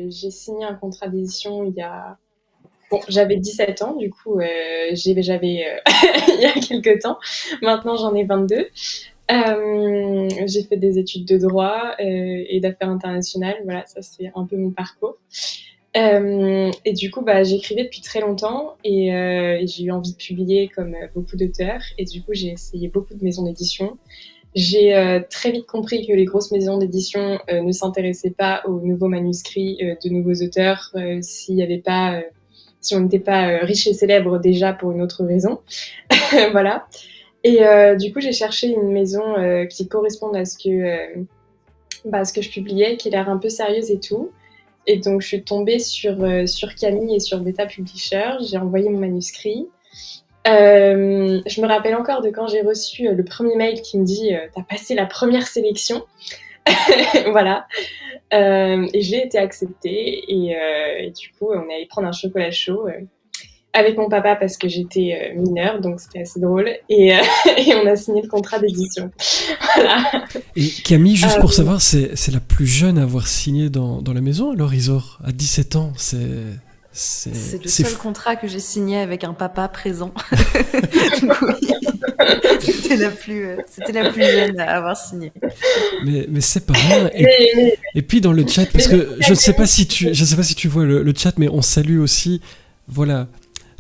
J'ai signé un contrat d'édition il y a... Bon, j'avais 17 ans, du coup, j'avais il y a quelques temps. Maintenant, j'en ai 22. J'ai fait des études de droit et d'affaires internationales. Voilà, ça, c'est un peu mon parcours. Et du coup, j'écrivais depuis très longtemps et j'ai eu envie de publier comme beaucoup d'auteurs. Et du coup, j'ai essayé beaucoup de maisons d'édition. J'ai très vite compris que les grosses maisons d'édition ne s'intéressaient pas aux nouveaux manuscrits de nouveaux auteurs s'il y avait pas, si on n'était pas riche et célèbre déjà pour une autre raison. Voilà. Et du coup, j'ai cherché une maison qui corresponde à ce que je publiais, qui a l'air un peu sérieuse et tout. Et donc, je suis tombée sur Camille et sur Beta Publisher. J'ai envoyé mon manuscrit. Je me rappelle encore de quand j'ai reçu le premier mail qui me dit t'as passé la première sélection. Voilà. Et j'ai été acceptée. Et du coup, on est allé prendre un chocolat chaud avec mon papa parce que j'étais mineure, donc c'était assez drôle. Et on a signé le contrat d'édition. Voilà. Et Camille, juste pour savoir, c'est la plus jeune à avoir signé dans la maison, alors Isor, à 17 ans, c'est le seul contrat que j'ai signé avec un papa présent. Oui. C'était la plus jeune à avoir signé. Mais c'est pas rien. Et puis dans le chat, parce que je ne sais pas si tu vois le chat, mais on salue aussi. Voilà,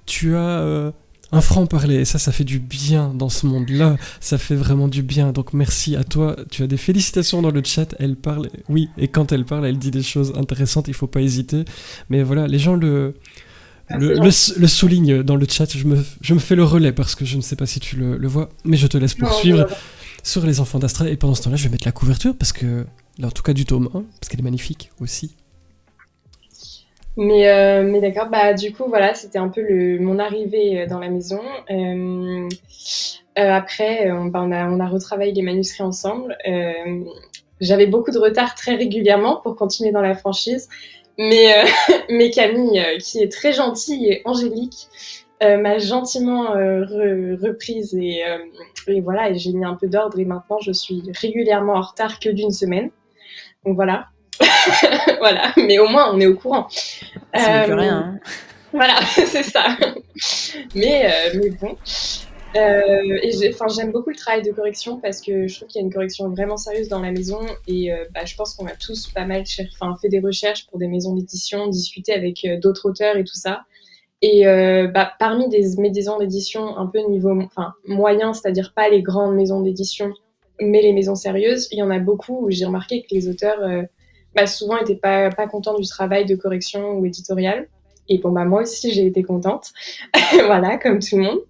tu as un franc-parler, et ça fait du bien dans ce monde-là, ça fait vraiment du bien, donc merci à toi. Tu as des félicitations dans le chat, elle parle, oui, et quand elle parle, elle dit des choses intéressantes, il faut pas hésiter, mais voilà, les gens le soulignent dans le chat, je me fais le relais, parce que je ne sais pas si tu le vois, mais je te laisse poursuivre sur les enfants d'Astra, et pendant ce temps-là, je vais mettre la couverture, parce que, là, en tout cas du tome 1, parce qu'elle est magnifique aussi. Mais d'accord, du coup, voilà, c'était un peu mon arrivée dans la maison. Après, on a retravaillé les manuscrits ensemble. J'avais beaucoup de retard très régulièrement pour continuer dans la franchise. Mais Camille, qui est très gentille et angélique, m'a gentiment reprise et voilà, et j'ai mis un peu d'ordre et maintenant je suis régulièrement en retard que d'une semaine. Donc voilà. Voilà, mais au moins on est au courant. C'est mieux que rien. Hein. Voilà, c'est ça. Mais bon. Et j'aime beaucoup le travail de correction parce que je trouve qu'il y a une correction vraiment sérieuse dans la maison et je pense qu'on a tous pas mal fait des recherches pour des maisons d'édition, discuté avec d'autres auteurs et tout ça. Et parmi des maisons d'édition un peu niveau moyen, c'est-à-dire pas les grandes maisons d'édition, mais les maisons sérieuses, il y en a beaucoup où j'ai remarqué que les auteurs souvent n'étaient pas contents du travail de correction ou éditorial. Et bon, moi aussi, j'ai été contente. Voilà, comme tout le monde.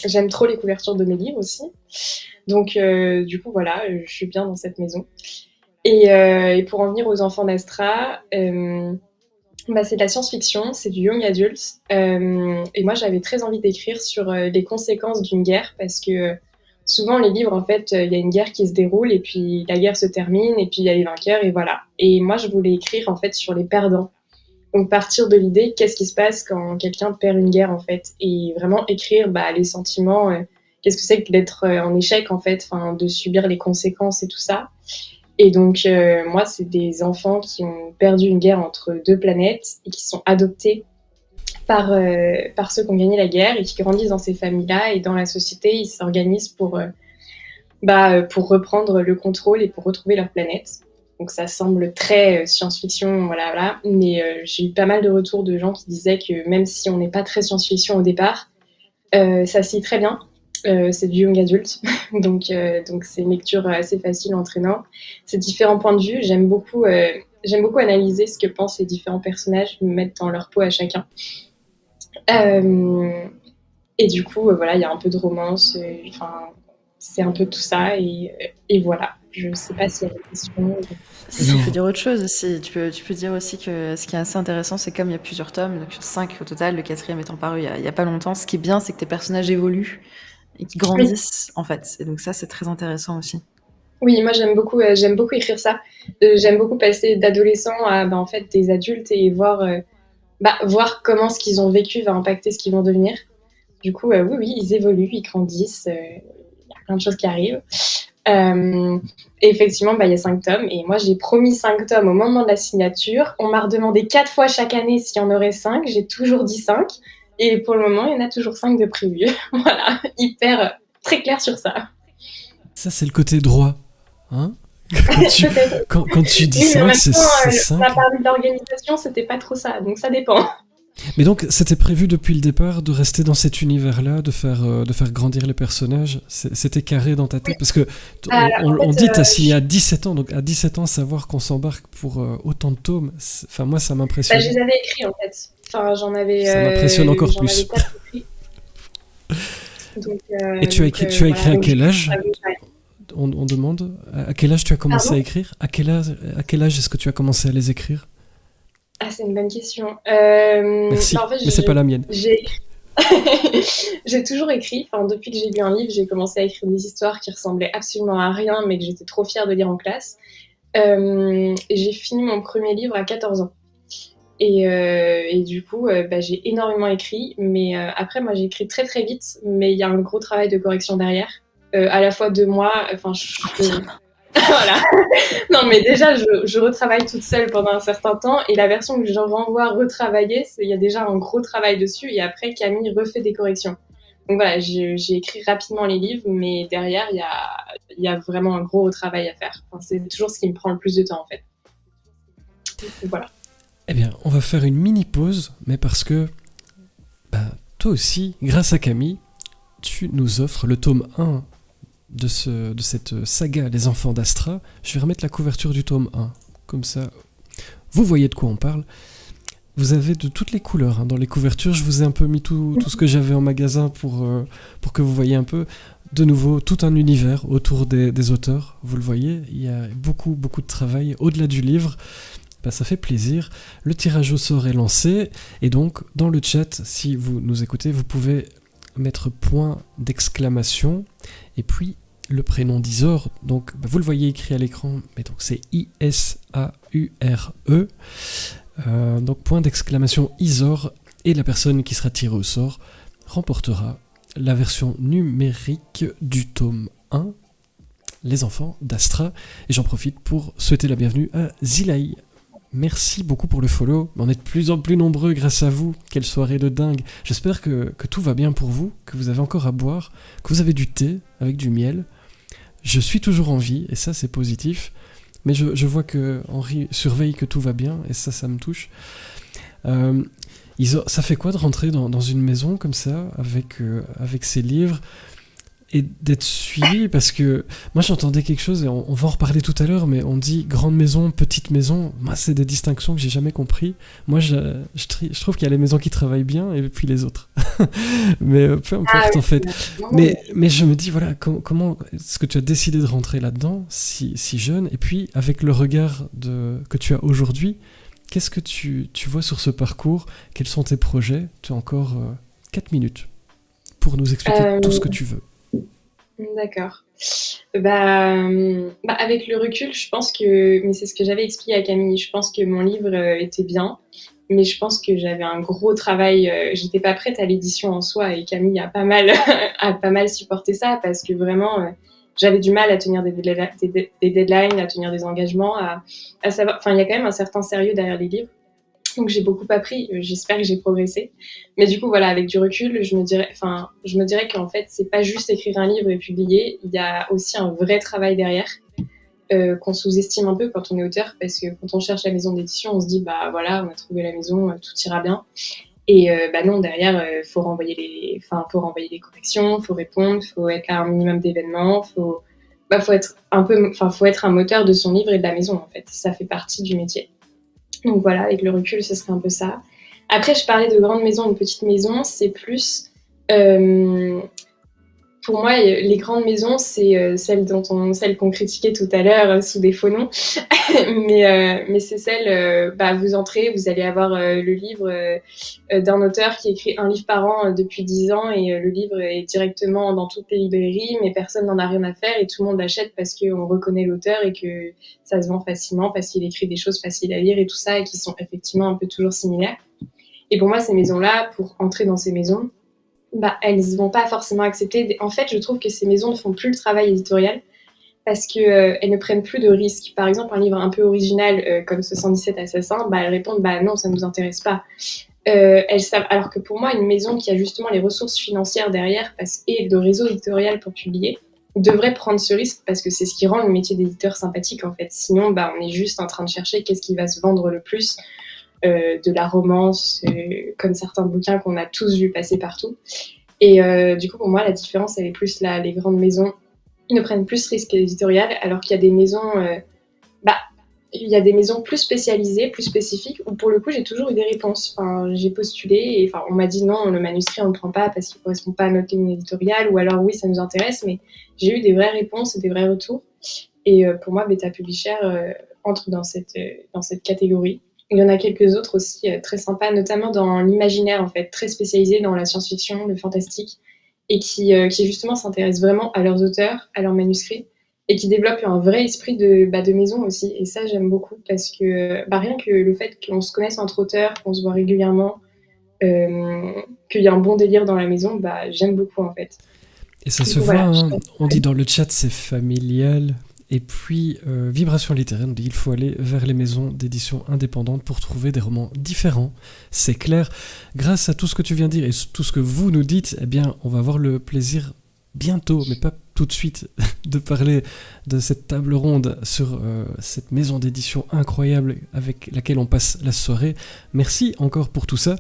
J'aime trop les couvertures de mes livres aussi. Donc, du coup, voilà, je suis bien dans cette maison. Et pour en venir aux enfants d'Astra, c'est de la science-fiction, c'est du young adult. Et moi, j'avais très envie d'écrire sur les conséquences d'une guerre parce que souvent, les livres, en fait, il y a une guerre qui se déroule et puis la guerre se termine et puis il y a les vainqueurs et voilà. Et moi, je voulais écrire, en fait, sur les perdants. Donc, partir de l'idée, qu'est-ce qui se passe quand quelqu'un perd une guerre, en fait, et vraiment écrire les sentiments, qu'est-ce que c'est que d'être en échec, en fait, de subir les conséquences et tout ça. Et donc, moi, c'est des enfants qui ont perdu une guerre entre deux planètes et qui sont adoptés par ceux qui ont gagné la guerre et qui grandissent dans ces familles-là et dans la société, ils s'organisent pour reprendre le contrôle et pour retrouver leur planète. Donc ça semble très science-fiction, voilà. Mais j'ai eu pas mal de retours de gens qui disaient que même si on n'est pas très science-fiction au départ, ça se lit très bien. C'est du young adulte, donc c'est une lecture assez facile, entraînant. C'est différents points de vue. J'aime beaucoup analyser ce que pensent les différents personnages, me mettre dans leur peau à chacun. Et du coup, voilà, il y a un peu de romance. C'est un peu tout ça et voilà. Je sais pas s'il y a des questions. Si tu peux dire autre chose aussi, tu peux dire aussi que ce qui est assez intéressant, c'est comme il y a plusieurs tomes, donc 5 au total, le 4e étant paru il y a pas longtemps, ce qui est bien, c'est que tes personnages évoluent et qui grandissent en fait. Et donc ça, c'est très intéressant aussi. Oui, moi j'aime beaucoup écrire ça. J'aime beaucoup passer d'adolescents à en fait des adultes et voir comment ce qu'ils ont vécu va impacter ce qu'ils vont devenir. Du coup, oui, ils évoluent, ils grandissent. Il y a plein de choses qui arrivent. Et effectivement, il y a 5 tomes. Et moi, j'ai promis 5 tomes au moment de la signature. On m'a redemandé 4 fois chaque année s'il y en aurait 5. J'ai toujours dit 5. Et pour le moment, il y en a toujours 5 de prévus. Voilà, hyper très clair sur ça. Ça, c'est le côté droit. Hein quand tu dis Oui, mais en 5, même c'est temps, on 5. a parlé de l'organisation, c'était pas trop ça, donc ça dépend. Mais donc, c'était prévu depuis le départ de rester dans cet univers-là, de faire grandir les personnages. C'était carré dans ta tête. Parce que on dit que tu as signé à 17 ans. Donc, à 17 ans, savoir qu'on s'embarque pour autant de tomes, enfin, moi, ça m'impressionne. Je les avais écrits, en fait. Enfin, Ça m'impressionne encore plus. 4 écrits. Donc, Et tu as écrit à quel âge? On demande à quel âge tu as commencé à écrire? À quel âge est-ce que tu as commencé à les écrire? Ah, c'est une bonne question. Merci, en fait, mais c'est pas la mienne. J'ai toujours écrit. Enfin, depuis que j'ai lu un livre, j'ai commencé à écrire des histoires qui ressemblaient absolument à rien, mais que j'étais trop fière de lire en classe. Et j'ai fini mon premier livre à 14 ans. Et du coup, j'ai énormément écrit. Mais après, moi, j'ai écrit très très vite. Mais il y a un gros travail de correction derrière. À la fois de moi, enfin, voilà. Non, mais déjà, je retravaille toute seule pendant un certain temps, et la version que je renvoie retravailler, il y a déjà un gros travail dessus, et après, Camille refait des corrections. Donc voilà, j'ai écrit rapidement les livres, mais derrière, il y a vraiment un gros travail à faire. Enfin, c'est toujours ce qui me prend le plus de temps, en fait. Donc, voilà. Eh bien, on va faire une mini pause, mais parce que toi aussi, grâce à Camille, tu nous offres le tome 1 de cette saga Les Enfants d'Astra. Je vais remettre la couverture du tome 1, comme ça vous voyez de quoi on parle. Vous avez de toutes les couleurs dans les couvertures. Je vous ai un peu mis tout ce que j'avais en magasin pour que vous voyez un peu. De nouveau, tout un univers autour des auteurs. Vous le voyez, il y a beaucoup de travail au-delà du livre. Ça fait plaisir. Le tirage au sort est lancé, et donc dans le chat, si vous nous écoutez, vous pouvez mettre point d'exclamation et puis le prénom d'Isor. Donc vous le voyez écrit à l'écran, mais donc c'est I-S-A-U-R-E. Donc point d'exclamation Isor, et la personne qui sera tirée au sort remportera la version numérique du tome 1, Les Enfants d'Astra. Et j'en profite pour souhaiter la bienvenue à Zilaï. Merci beaucoup pour le follow, on est de plus en plus nombreux grâce à vous. Quelle soirée de dingue. J'espère que tout va bien pour vous, que vous avez encore à boire, que vous avez du thé avec du miel. Je suis toujours en vie, et ça c'est positif, mais je vois que Henri surveille que tout va bien, et ça me touche. Ça fait quoi de rentrer dans une maison comme ça, avec ses livres, et d'être suivi? Parce que moi j'entendais quelque chose, et on va en reparler tout à l'heure, mais on dit grande maison, petite maison. Moi, c'est des distinctions que j'ai jamais compris. Moi, je trouve qu'il y a les maisons qui travaillent bien, et puis les autres. Mais peu importe, en fait. Mais je me dis, voilà, comment est-ce que tu as décidé de rentrer là-dedans si jeune? Et puis, avec le regard que tu as aujourd'hui, qu'est-ce que tu vois sur ce parcours? Quels sont tes projets? Tu as encore 4 minutes pour nous expliquer tout ce que tu veux. D'accord. Avec le recul, je pense que, mais c'est ce que j'avais expliqué à Camille, je pense que mon livre était bien, mais je pense que j'avais un gros travail, j'étais pas prête à l'édition en soi, et Camille a pas mal supporté ça, parce que vraiment, j'avais du mal à tenir des deadlines, à tenir des engagements, à savoir, enfin, il y a quand même un certain sérieux derrière les livres. Donc j'ai beaucoup appris, j'espère que j'ai progressé. Mais du coup, voilà, avec du recul, je me dirais qu'en fait, c'est pas juste écrire un livre et publier, il y a aussi un vrai travail derrière, qu'on sous-estime un peu quand on est auteur, parce que quand on cherche la maison d'édition, on se dit, voilà, on a trouvé la maison, tout ira bien. Et non, derrière, faut renvoyer les corrections, faut répondre, faut être à un minimum d'événements, faut être un moteur de son livre et de la maison, en fait. Ça fait partie du métier. Donc voilà, avec le recul, ce serait un peu ça. Après, je parlais de grande maison, une petite maison, c'est plus... pour moi, les grandes maisons, c'est celles qu'on critiquait tout à l'heure sous des faux noms. mais c'est celles, vous entrez, vous allez avoir le livre d'un auteur qui écrit un livre par an depuis 10 ans, et le livre est directement dans toutes les librairies, mais personne n'en a rien à faire, et tout le monde l'achète parce qu'on reconnaît l'auteur et que ça se vend facilement, parce qu'il écrit des choses faciles à lire et tout ça, et qui sont effectivement un peu toujours similaires. Et pour moi, ces maisons-là, pour entrer dans ces maisons, elles vont pas forcément accepter. En fait, je trouve que ces maisons ne font plus le travail éditorial. parce que elles ne prennent plus de risques. Par exemple, un livre un peu original comme 77 Assassins, bah, elles répondent bah non, ça ne nous intéresse pas. Elles savent, alors que pour moi, une maison qui a justement les ressources financières derrière et le réseau éditorial pour publier devrait prendre ce risque parce que c'est ce qui rend le métier d'éditeur sympathique en fait. Sinon, bah, on est juste en train de chercher qu'est-ce qui va se vendre le plus, de la romance, comme certains bouquins qu'on a tous vus passer partout. Et du coup, pour moi, la différence, elle est plus là. Les grandes maisons ne prennent plus ce risque éditorial, alors qu'il y a des maisons, bah, il y a des maisons plus spécialisées, plus spécifiques, où pour le coup, j'ai toujours eu des réponses. Enfin, j'ai postulé et enfin, on m'a dit non, le manuscrit, on ne le prend pas parce qu'il ne correspond pas à notre ligne éditoriale, ou alors oui, ça nous intéresse, mais j'ai eu des vraies réponses et des vrais retours. Et pour moi, Beta Publisher entre dans cette catégorie. Il y en a quelques autres aussi très sympas, notamment dans l'imaginaire, en fait, très spécialisés dans la science-fiction, le fantastique, et qui justement s'intéressent vraiment à leurs auteurs, à leurs manuscrits, et qui développent un vrai esprit de maison aussi. Et ça, j'aime beaucoup, parce que rien que le fait qu'on se connaisse entre auteurs, qu'on se voit régulièrement, qu'il y a un bon délire dans la maison, bah, j'aime beaucoup, en fait. Et ça Du se coup, voit, voilà, hein. On dit dans le chat c'est familial. Et puis, Vibration littéraire nous dit il faut aller vers les maisons d'édition indépendantes pour trouver des romans différents. C'est clair. Grâce à tout ce que tu viens de dire et tout ce que vous nous dites, eh bien, on va avoir le plaisir bientôt, mais pas tout de suite, de parler de cette table ronde sur cette maison d'édition incroyable avec laquelle on passe la soirée. Merci encore pour tout ça.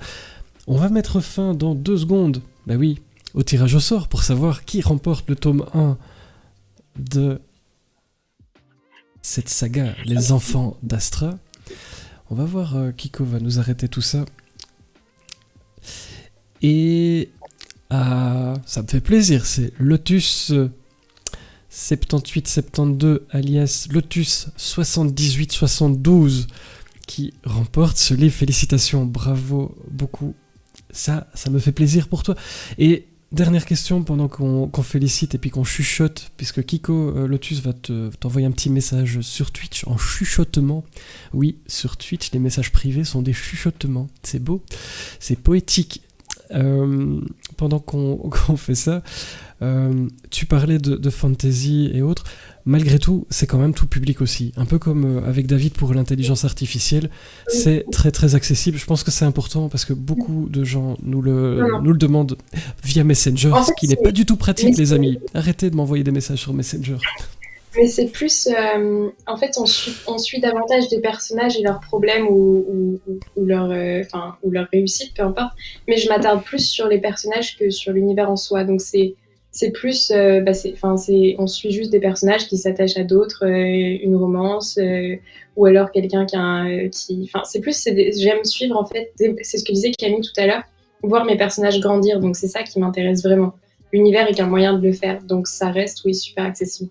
On va mettre fin dans 2 secondes, bah oui, au tirage au sort pour savoir qui remporte le tome 1 de cette saga Les Enfants d'Astra. On va voir, Kiko va nous arrêter tout ça. Et ça me fait plaisir, c'est Lotus 7872 alias Lotus 7872 qui remporte ce livre. Félicitations, bravo beaucoup. Ça me fait plaisir pour toi. Et dernière question pendant qu'on félicite et puis qu'on chuchote, puisque Kiko Lotus va t'envoyer un petit message sur Twitch en chuchotement. Oui, sur Twitch, les messages privés sont des chuchotements. C'est beau, c'est poétique. Pendant qu'on fait ça, tu parlais de fantasy et autres. Malgré tout, c'est quand même tout public aussi. Un peu comme avec David pour l'intelligence artificielle, c'est très très accessible. Je pense que c'est important parce que beaucoup de gens nous le demandent via Messenger, En fait, ce qui n'est pas du tout pratique, les amis. Arrêtez de m'envoyer des messages sur Messenger. Mais c'est plus, en fait, on suit davantage des personnages et leurs problèmes ou leur, ou leur réussite, peu importe. Mais je m'attarde plus sur les personnages que sur l'univers en soi. Donc c'est plus, on suit juste des personnages qui s'attachent à d'autres, une romance, ou alors quelqu'un c'est plus, j'aime suivre en fait. C'est ce que disait Camille tout à l'heure, voir mes personnages grandir. Donc c'est ça qui m'intéresse vraiment. L'univers est qu'un moyen de le faire. Donc ça reste, oui, super accessible.